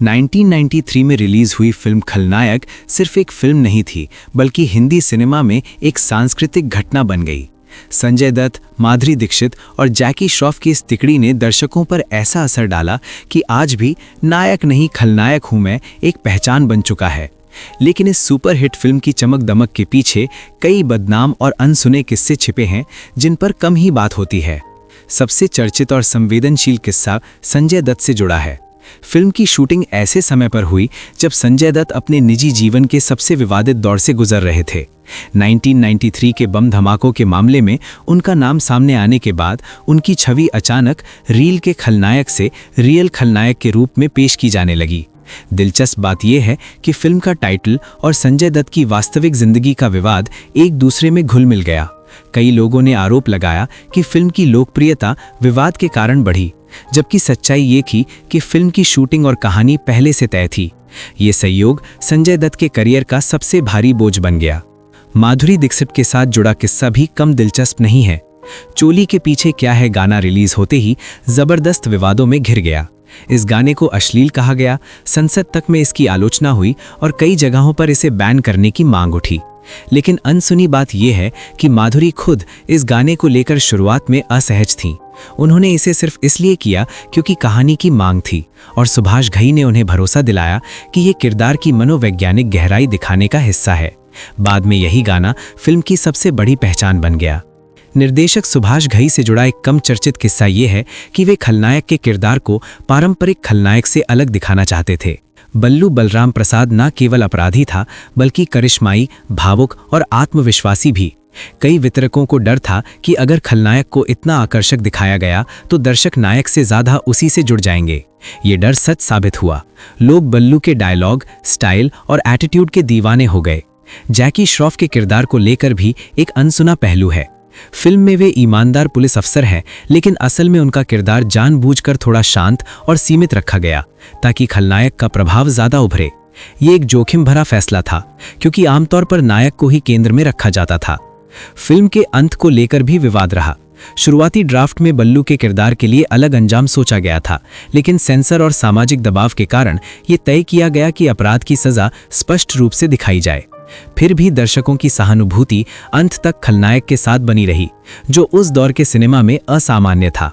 1993 में रिलीज हुई फिल्म खलनायक सिर्फ एक फिल्म नहीं थी, बल्कि हिंदी सिनेमा में एक सांस्कृतिक घटना बन गई। संजय दत्त, माधुरी दीक्षित और जैकी श्रॉफ की इस तिकड़ी ने दर्शकों पर ऐसा असर डाला कि आज भी नायक नहीं खलनायक हूं मैं एक पहचान बन चुका है। लेकिन इस सुपरहिट फिल्म की चमक दमक के पीछे कई बदनाम और अनसुने किस्से छिपे हैं, जिन पर कम ही बात होती है। सबसे चर्चित और संवेदनशील किस्सा संजय दत्त से जुड़ा है। फिल्म की शूटिंग ऐसे समय पर हुई जब संजय दत्त अपने निजी जीवन के सबसे विवादित दौर से गुजर रहे थे। 1993 के बम धमाकों के मामले में उनका नाम सामने आने के बाद उनकी छवि अचानक रील के खलनायक से रियल खलनायक के रूप में पेश की जाने लगी। दिलचस्प बात यह है कि फिल्म का टाइटल और संजय दत्त की वास्तविक जिंदगी का विवाद एक दूसरे में घुल मिल गया। कई लोगों ने आरोप लगाया कि फिल्म की लोकप्रियता विवाद के कारण बढ़ी, जबकि सच्चाई ये थी कि फिल्म की शूटिंग और कहानी पहले से तय थी। ये संयोग संजय दत्त के करियर का सबसे भारी बोझ बन गया। माधुरी दीक्षित के साथ जुड़ा किस्सा भी कम दिलचस्प नहीं है। चोली के पीछे क्या है गाना रिलीज होते ही जबरदस्त विवादों में घिर गया। इस गाने को अश्लील कहा गया, संसद तक में इसकी आलोचना हुई और कई जगहों पर इसे बैन करने की मांग उठी। लेकिन अनसुनी बात यह है कि माधुरी खुद इस गाने को लेकर शुरुआत में असहज थीं। उन्होंने इसे सिर्फ इसलिए किया क्योंकि कहानी की मांग थी और सुभाष घई ने उन्हें भरोसा दिलाया कि ये किरदार की मनोवैज्ञानिक गहराई दिखाने का हिस्सा है। बाद में यही गाना फिल्म की सबसे बड़ी पहचान बन गया। निर्देशक सुभाष घई से जुड़ा एक कम चर्चित किस्सा ये है कि वे खलनायक के किरदार को पारंपरिक खलनायक से अलग दिखाना चाहते थे। बल्लू बलराम प्रसाद न केवल अपराधी था, बल्कि करिश्माई, भावुक और आत्मविश्वासी भी। कई वितरकों को डर था कि अगर खलनायक को इतना आकर्षक दिखाया गया तो दर्शक नायक से ज्यादा उसी से जुड़ जाएंगे। ये डर सच साबित हुआ। लोग बल्लू के डायलॉग, स्टाइल और एटीट्यूड के दीवाने हो गए। जैकी श्रॉफ के किरदार को लेकर भी एक अनसुना पहलू है। फिल्म में वे ईमानदार पुलिस अफसर हैं, लेकिन असल में उनका किरदार जानबूझकर थोड़ा शांत और सीमित रखा गया ताकि खलनायक का प्रभाव ज्यादा उभरे। ये एक जोखिम भरा फैसला था, क्योंकि आमतौर पर नायक को ही केंद्र में रखा जाता था। फिल्म के अंत को लेकर भी विवाद रहा। शुरुआती ड्राफ्ट में बल्लू के किरदार के लिए अलग अंजाम सोचा गया था, लेकिन सेंसर और सामाजिक दबाव के कारण ये तय किया गया कि अपराध की सजा स्पष्ट रूप से दिखाई जाए। फिर भी दर्शकों की सहानुभूति अंत तक खलनायक के साथ बनी रही, जो उस दौर के सिनेमा में असामान्य था।